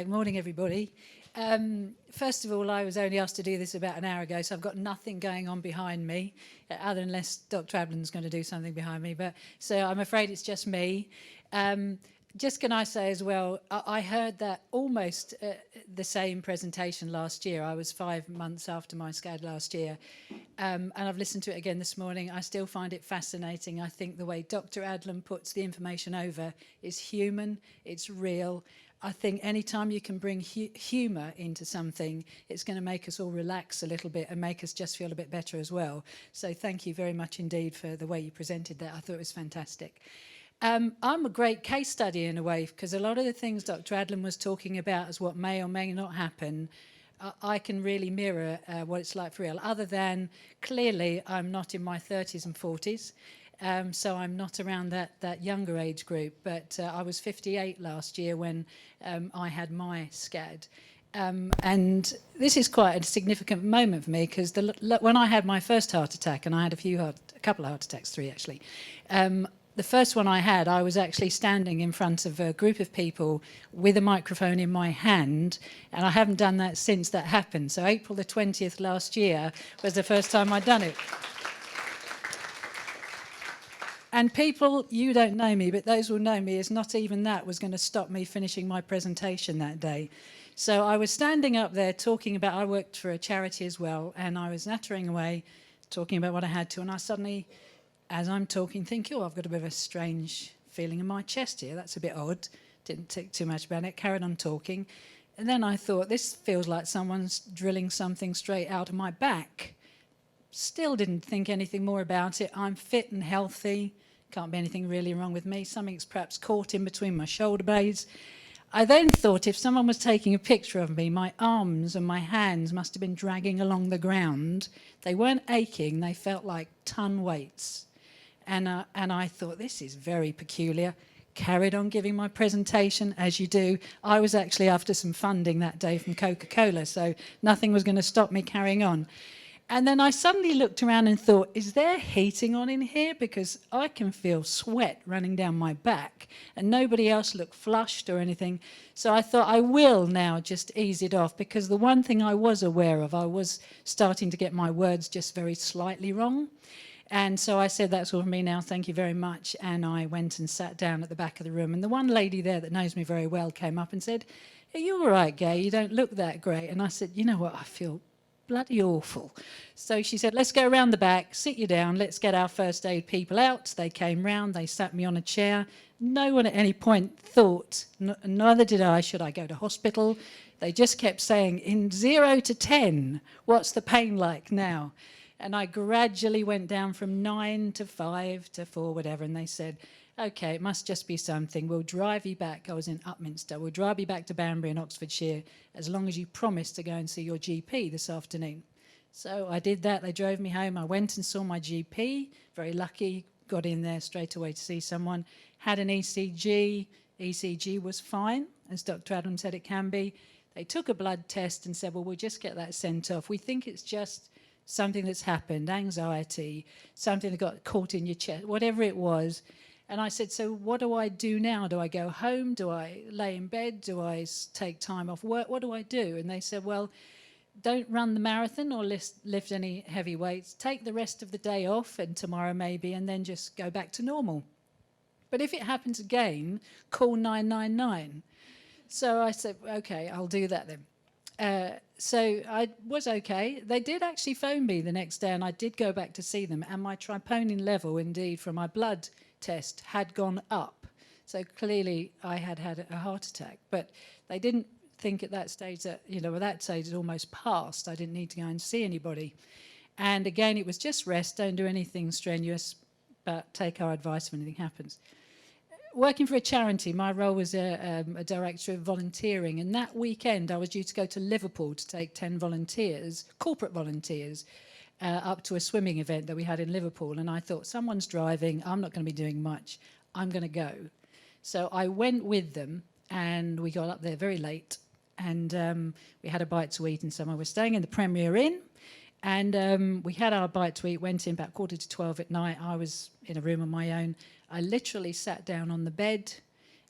Morning, everybody. First of all, I was only asked to do this about an hour ago, so I've got nothing going on behind me, other unless Dr. Adlin's going to do something behind me. But so I'm afraid it's just me. Just can I say as well, I heard that almost the same presentation last year. I was 5 months after my SCAD last year, and I've listened to it again this morning. I still find it fascinating. I think the way Dr. Adlin puts the information over is human, it's real. I think anytime you can bring humour into something, it's going to make us all relax a little bit and make us just feel a bit better as well. So thank you very much indeed for the way you presented that. I thought it was fantastic. I'm a great case study in a way, because a lot of the things Dr. Adlin was talking about as what may or may not happen, I can really mirror what it's like for real, other than clearly I'm not in my 30s and 40s. So I'm not around that younger age group, but I was 58 last year when I had my SCAD. And this is quite a significant moment for me, because when I had my first heart attack, and I had a couple of heart attacks, 3 actually, the first one I had, I was actually standing in front of a group of people with a microphone in my hand, and I haven't done that since that happened. So April the 20th last year was the first time I'd done it. And people, you don't know me, but those who know me, is not even that was going to stop me finishing my presentation that day. So I was standing up there talking about, I worked for a charity as well, and I was nattering away, talking about what I had to, and I suddenly, as I'm talking, think, oh, I've got a bit of a strange feeling in my chest here. That's a bit odd. Didn't think too much about it. Carried on talking. And then I thought, this feels like someone's drilling something straight out of my back. Still didn't think anything more about it. I'm fit and healthy. Can't be anything really wrong with me. Something's perhaps caught in between my shoulder blades. I then thought if someone was taking a picture of me, my arms and my hands must have been dragging along the ground. They weren't aching. They felt like ton weights. And I thought, this is very peculiar. Carried on giving my presentation, as you do. I was actually after some funding that day from Coca-Cola, so nothing was going to stop me carrying on. And then I suddenly looked around and thought, is there heating on in here? Because I can feel sweat running down my back, and nobody else looked flushed or anything. So I thought, I will now just ease it off, because the one thing I was aware of, I was starting to get my words just very slightly wrong. And so I said, that's all from me now, thank you very much. And I went and sat down at the back of the room. And the one lady there that knows me very well came up and said, are you all right, Gaye? You don't look that great. And I said, you know what, I feel bloody awful. So she said, let's go around the back, sit you down, let's get our first aid people out. They came round, they sat me on a chair. No one at any point thought, neither did I, should I go to hospital? They just kept saying, in 0 to 10, what's the pain like now? And I gradually went down from 9 to 5 to 4, whatever. And they said, OK, it must just be something. We'll drive you back. I was in Upminster. We'll drive you back to Banbury in Oxfordshire as long as you promise to go and see your GP this afternoon. So I did that. They drove me home. I went and saw my GP. Very lucky. Got in there straight away to see someone. Had an ECG. ECG was fine, as Dr. Adlin said it can be. They took a blood test and said, well, we'll just get that sent off. We think it's just something that's happened, anxiety, something that got caught in your chest, whatever it was. And I said, so what do I do now? Do I go home? Do I lay in bed? Do I take time off work? What do I do? And they said, well, don't run the marathon or lift any heavy weights. Take the rest of the day off, and tomorrow maybe, and then just go back to normal. But if it happens again, call 999. So I said, OK, I'll do that then. So I was okay. They did actually phone me the next day, and I did go back to see them, and my troponin level, indeed, from my blood test had gone up. So clearly I had had a heart attack, but they didn't think at that stage that, at that stage it's almost past. I didn't need to go and see anybody. And again, it was just rest, don't do anything strenuous, but take our advice if anything happens. Working for a charity, my role was a director of volunteering, and that weekend I was due to go to Liverpool to take 10 volunteers, corporate volunteers, up to a swimming event that we had in Liverpool. And I thought, someone's driving, I'm not going to be doing much, I'm going to go. So I went with them, and we got up there very late, and we had a bite to eat, and somewhere we're staying in the Premier Inn, and we had our bite to eat, went in about 11:45 at night. I was in a room on my own. I literally sat down on the bed,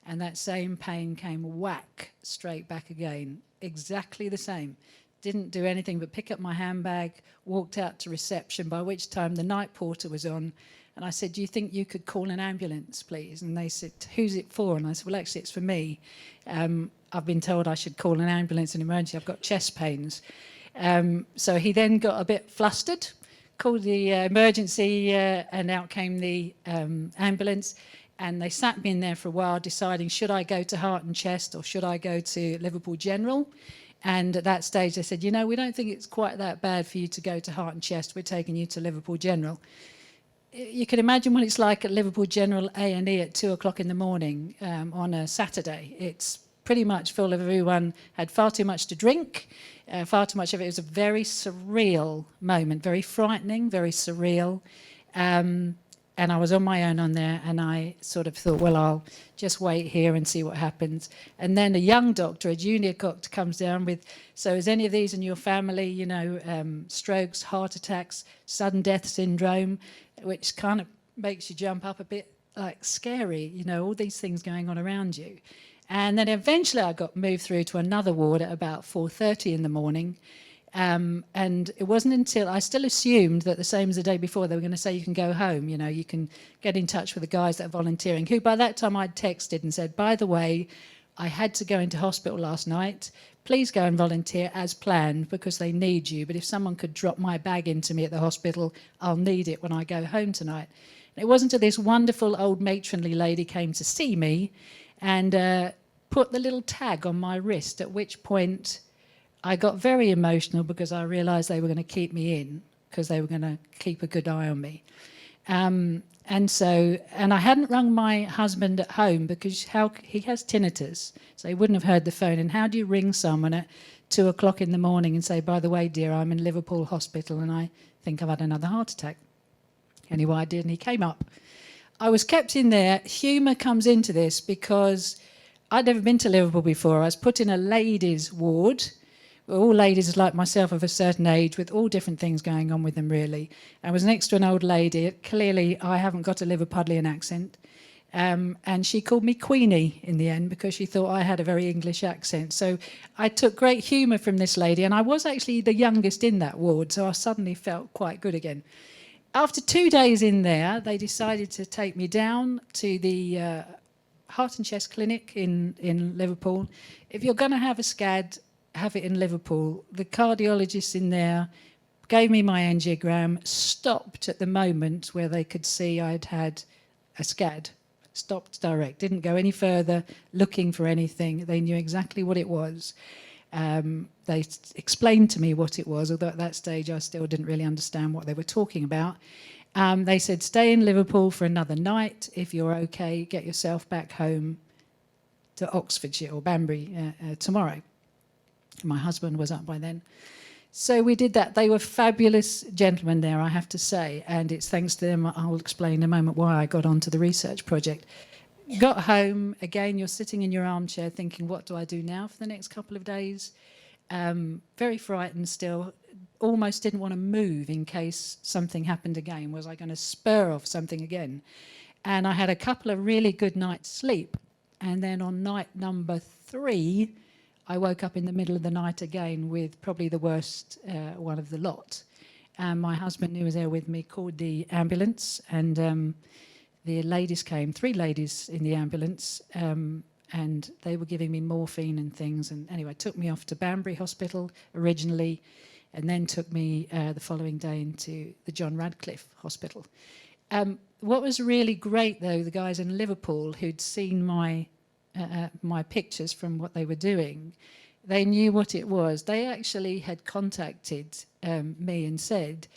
And that same pain came whack straight back again, exactly the same. Didn't do anything but pick up my handbag, walked out to reception, by which time the night porter was on. And I said, do you think you could call an ambulance, please? And they said, who's it for? And I said, well, actually, it's for me. I've been told I should call an ambulance in emergency. I've got chest pains. So he then got a bit flustered, called the emergency, and out came the ambulance. And they sat me in there for a while, deciding, should I go to heart and chest or should I go to Liverpool General? And at that stage, they said, we don't think it's quite that bad for you to go to heart and chest. We're taking you to Liverpool General. You can imagine what it's like at Liverpool General A&E at 2 o'clock in the morning on a Saturday. It's pretty much full of everyone had far too much to drink, far too much of it. It was a very surreal moment, very frightening, very surreal. And I was on my own on there, and I sort of thought, well, I'll just wait here and see what happens. And then a young doctor, a junior doctor, comes down with, so is any of these in your family, strokes, heart attacks, sudden death syndrome, which kind of makes you jump up a bit, like scary, all these things going on around you. And then eventually I got moved through to another ward at about 4:30 in the morning. And it wasn't until I still assumed that the same as the day before, they were going to say you can go home, you can get in touch with the guys that are volunteering, who by that time I'd texted and said, by the way, I had to go into hospital last night. Please go and volunteer as planned because they need you. But if someone could drop my bag into me at the hospital, I'll need it when I go home tonight. And it wasn't until this wonderful old matronly lady came to see me and put the little tag on my wrist, at which point I got very emotional because I realised they were going to keep me in because they were going to keep a good eye on me. And I hadn't rung my husband at home because he has tinnitus, so he wouldn't have heard the phone. And how do you ring someone at 2 o'clock in the morning and say, by the way, dear, I'm in Liverpool Hospital and I think I've had another heart attack? Anyway, I did, and he came up. I was kept in there. Humour comes into this because I'd never been to Liverpool before. I was put in a ladies' ward. All ladies like myself of a certain age with all different things going on with them, really. I was next to an old lady. Clearly, I haven't got a Liverpudlian accent. And she called me Queenie in the end because she thought I had a very English accent. So I took great humour from this lady. And I was actually the youngest in that ward, so I suddenly felt quite good again. After 2 days in there, they decided to take me down to the Heart and Chest Clinic in Liverpool. If you're going to have a SCAD, have it in Liverpool. The cardiologist in there gave me my angiogram, stopped at the moment where they could see I'd had a SCAD, stopped direct, didn't go any further looking for anything. They knew exactly what it was. They explained to me what it was, although at that stage I still didn't really understand what they were talking about. They said, stay in Liverpool for another night. If you're okay, get yourself back home to Oxfordshire or Banbury tomorrow. My husband was up by then. So we did that. They were fabulous gentlemen there, I have to say, and it's thanks to them, I'll explain in a moment why I got onto the research project. Got home, again, you're sitting in your armchair thinking, what do I do now for the next couple of days? Very frightened still, almost didn't want to move in case something happened again. Was I going to spur off something again? And I had a couple of really good nights' sleep. And then on night number 3, I woke up in the middle of the night again with probably the worst one of the lot. And my husband, who was there with me, called the ambulance, and the ladies came, 3 ladies in the ambulance, and they were giving me morphine and things. And anyway, took me off to Banbury Hospital originally, and then took me the following day into the John Radcliffe Hospital. What was really great, though, the guys in Liverpool who'd seen my pictures from what they were doing, they knew what it was. They actually had contacted me and said,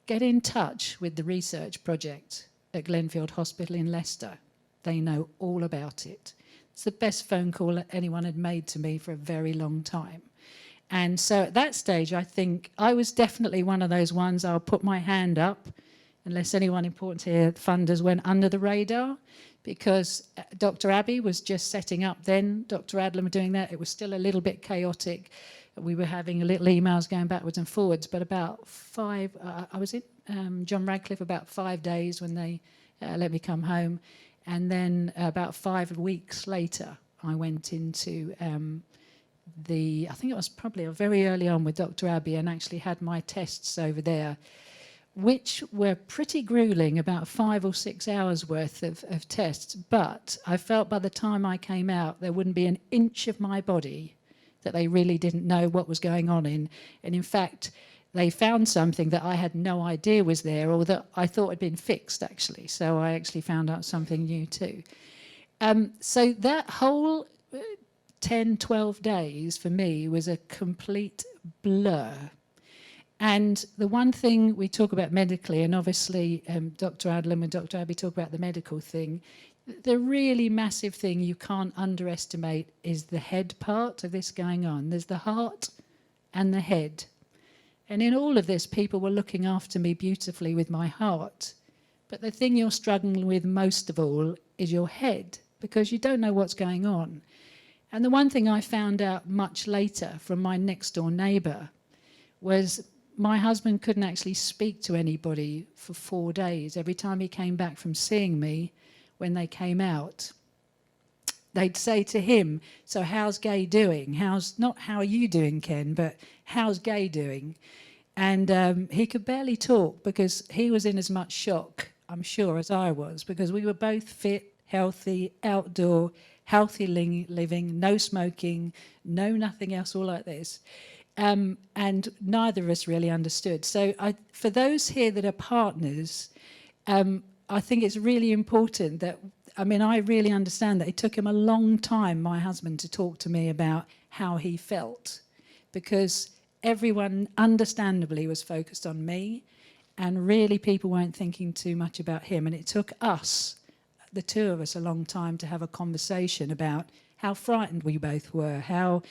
get in touch with the research project at Glenfield Hospital in Leicester. They know all about it. It's the best phone call that anyone had made to me for a very long time. And so at that stage, I think I was definitely one of those ones, I'll put my hand up, unless anyone important here, funders went under the radar, because Dr. Abbey was just setting up then, Dr. Adlam were doing that. It was still a little bit chaotic. We were having a little emails going backwards and forwards, but about 5, I was in John Radcliffe about 5 days when they let me come home. And then about 5 weeks later, I went into I think it was probably very early on with Dr. Abbey, and actually had my tests over there, which were pretty grueling, about 5 or 6 hours worth of tests. But I felt by the time I came out, there wouldn't be an inch of my body that they really didn't know what was going on in. And in fact, they found something that I had no idea was there, or that I thought had been fixed, actually. So I actually found out something new too. So that whole 10, 12 days for me was a complete blur. And the one thing we talk about medically, and obviously Dr. Adlam and Dr. Abbey talk about the medical thing, the really massive thing you can't underestimate is the head part of this going on. There's the heart and the head. And in all of this, people were looking after me beautifully with my heart. But the thing you're struggling with most of all is your head, because you don't know what's going on. And the one thing I found out much later from my next door neighbour was my husband couldn't actually speak to anybody for 4 days. Every time he came back from seeing me, when they came out, they'd say to him, "So how's Gaye doing? Not how are you doing, Ken, but how's Gaye doing?" And he could barely talk, because he was in as much shock, I'm sure, as I was, because we were both fit, healthy, outdoor, healthy living, no smoking, no nothing else, all like this. And neither of us really understood. So for those here that are partners, I think it's really important that, I really understand that it took him a long time, my husband, to talk to me about how he felt, because everyone understandably was focused on me, and really people weren't thinking too much about him. And it took us, the two of us, a long time to have a conversation about how frightened we both were, how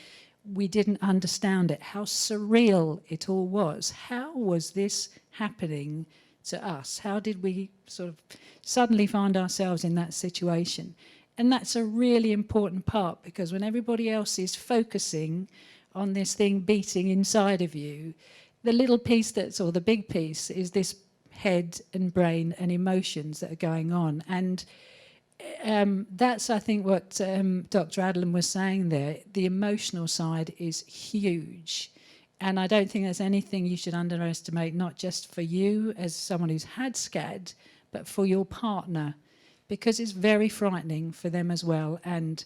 we didn't understand it, how surreal it all was. How was this happening to us? How did we sort of suddenly find ourselves in that situation? And that's a really important part, because when everybody else is focusing on this thing beating inside of you, the little piece or the big piece is this head and brain and emotions that are going on. And that's, I think, what Dr. Adlam was saying there. The emotional side is huge. And I don't think there's anything you should underestimate, not just for you as someone who's had SCAD, but for your partner, because it's very frightening for them as well. And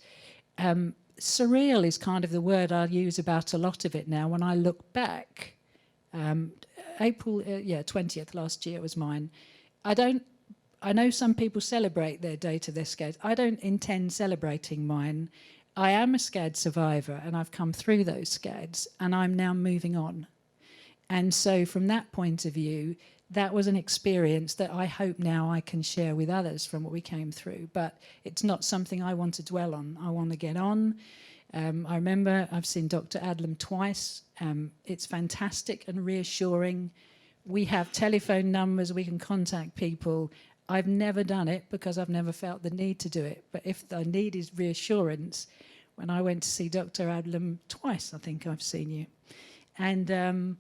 surreal is kind of the word I use about a lot of it now. When I look back, April 20th last year was mine. I know some people celebrate their date of their SCAD. I don't intend celebrating mine. I am a SCAD survivor, and I've come through those SCADs, and I'm now moving on. And so from that point of view, that was an experience that I hope now I can share with others from what we came through. But it's not something I want to dwell on. I want to get on. I remember I've seen Dr. Adlam twice. It's fantastic and reassuring. We have telephone numbers, we can contact people. I've never done it because I've never felt the need to do it. But if the need is reassurance, when I went to see Dr. Adlam twice, I think I've seen you. And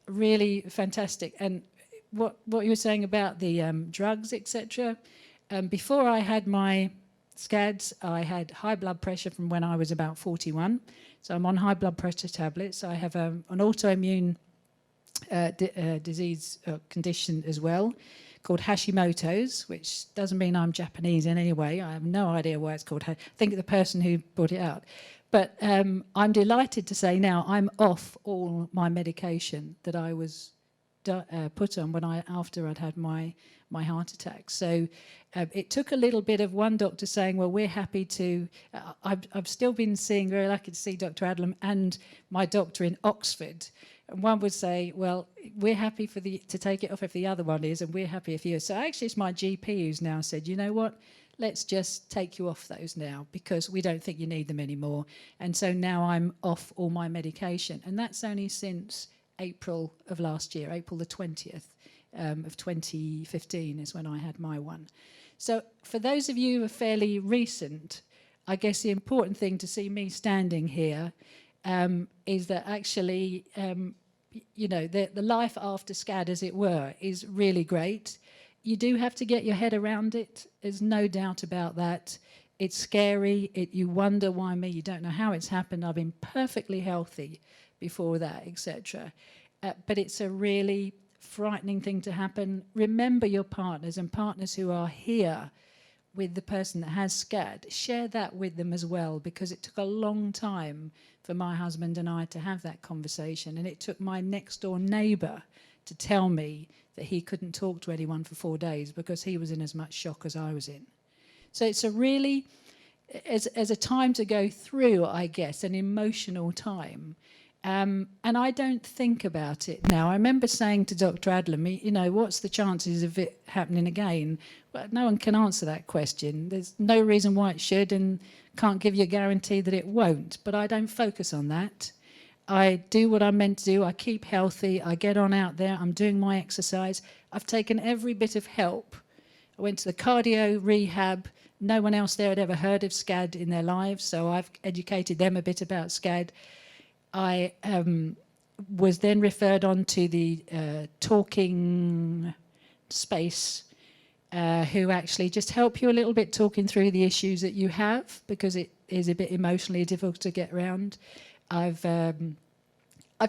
really fantastic. And what you were saying about the drugs, etc. Before I had my SCADs, I had high blood pressure from when I was about 41. So I'm on high blood pressure tablets. I have an autoimmune disease condition as well, called Hashimoto's, which doesn't mean I'm Japanese in any way. I have no idea why it's called. I think the person who brought it out. But I'm delighted to say now I'm off all my medication that I was put on after I'd had my heart attack. So it took a little bit of one doctor saying, well, we're happy to, I've still been very lucky to see Dr. Adlam and my doctor in Oxford. And one would say, well, we're happy to take it off if the other one is, and we're happy if you are. So actually it's my GP who's now said, you know what, let's just take you off those now because we don't think you need them anymore. And so now I'm off all my medication. And that's only since April of last year, April the 20th of 2015 is when I had my one. So for those of you who are fairly recent, I guess the important thing to see me standing here is that actually, the life after SCAD, as it were, is really great. You do have to get your head around it. There's no doubt about that. It's scary. You wonder, why me? You don't know how it's happened. I've been perfectly healthy before that, etc. But it's a really frightening thing to happen. Remember your partners, and partners who are here with the person that has SCAD, share that with them as well, because it took a long time for my husband and I to have that conversation, and it took my next door neighbour to tell me that he couldn't talk to anyone for 4 days because he was in as much shock as I was in. So it's a really, as a time to go through, I guess, an emotional time. And I don't think about it now. I remember saying to Dr. Adlam, you know, what's the chances of it happening again? Well, no one can answer that question. There's no reason why it should, and can't give you a guarantee that it won't. But I don't focus on that. I do what I'm meant to do. I keep healthy. I get on out there. I'm doing my exercise. I've taken every bit of help. I went to the cardio rehab. No one else there had ever heard of SCAD in their lives, so I've educated them a bit about SCAD. I was then referred on to the talking space, who actually just help you a little bit talking through the issues that you have, because it is a bit emotionally difficult to get around. I've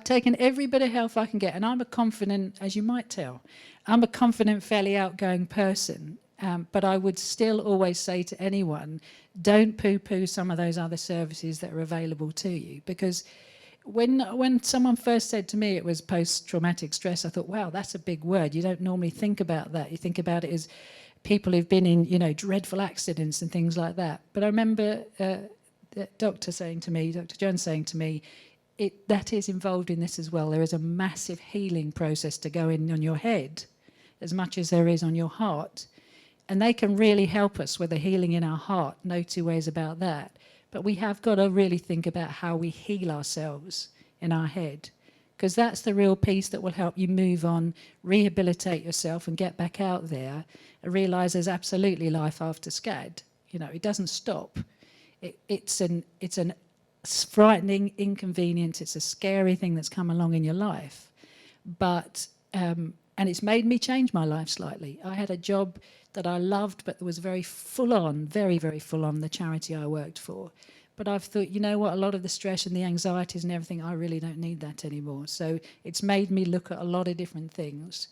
taken every bit of help I can get, and I'm a confident, as you might tell, I'm a confident, fairly outgoing person. But I would still always say to anyone, don't poo-poo some of those other services that are available to you, because when someone first said to me it was post-traumatic stress, I thought, wow, that's a big word. You don't normally think about that. You think about it as people who've been in, you know, dreadful accidents and things like that. But I remember the doctor saying to me, Dr. Jones saying to me, that is involved in this as well. There is a massive healing process to go in on your head as much as there is on your heart. And they can really help us with the healing in our heart, no two ways about that. But we have got to really think about how we heal ourselves in our head, because that's the real piece that will help you move on, rehabilitate yourself and get back out there and realise there's absolutely life after SCAD. You know, it doesn't stop. It's an frightening inconvenience. It's a scary thing that's come along in your life. But, and it's made me change my life slightly. I had a job that I loved, but that was very full on, very, very full on, the charity I worked for. But I've thought, you know what, a lot of the stress and the anxieties and everything, I really don't need that anymore. So it's made me look at a lot of different things.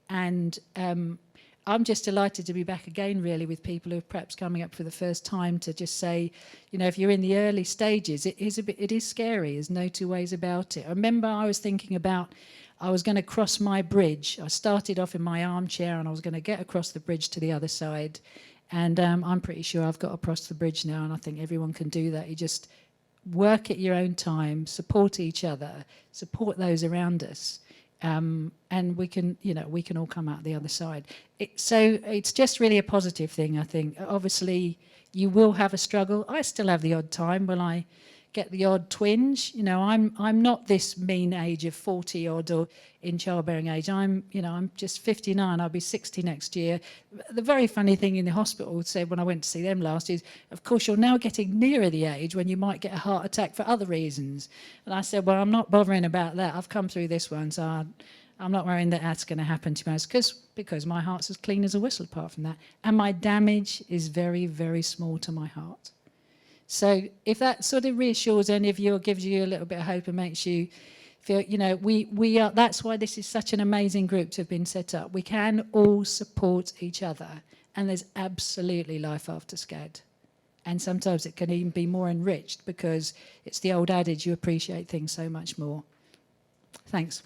And I'm just delighted to be back again, really, with people who are perhaps coming up for the first time, to just say, you know, if you're in the early stages, it is scary. There's no two ways about it. I remember I was thinking about, I was going to cross my bridge. I started off in my armchair and I was going to get across the bridge to the other side. And I'm pretty sure I've got across the bridge now, and I think everyone can do that. You just work at your own time, support each other, support those around us. And we can, you know, we can all come out the other side. So it's just really a positive thing, I think. Obviously, you will have a struggle. I still have the odd time when I get the odd twinge. You know, I'm not this mean age of 40 odd or in childbearing age. I'm just 59. I'll be 60 next year. The very funny thing in the hospital said when I went to see them last is, of course, you're now getting nearer the age when you might get a heart attack for other reasons. And I said, well, I'm not bothering about that. I've come through this one, so I'm not worrying that that's going to happen to me, because my heart's as clean as a whistle apart from that. And my damage is very, very small to my heart. So if that sort of reassures any of you or gives you a little bit of hope and makes you feel, you know, we are, that's why this is such an amazing group to have been set up. We can all support each other, and there's absolutely life after SCAD. And sometimes it can even be more enriched, because it's the old adage, you appreciate things so much more. Thanks.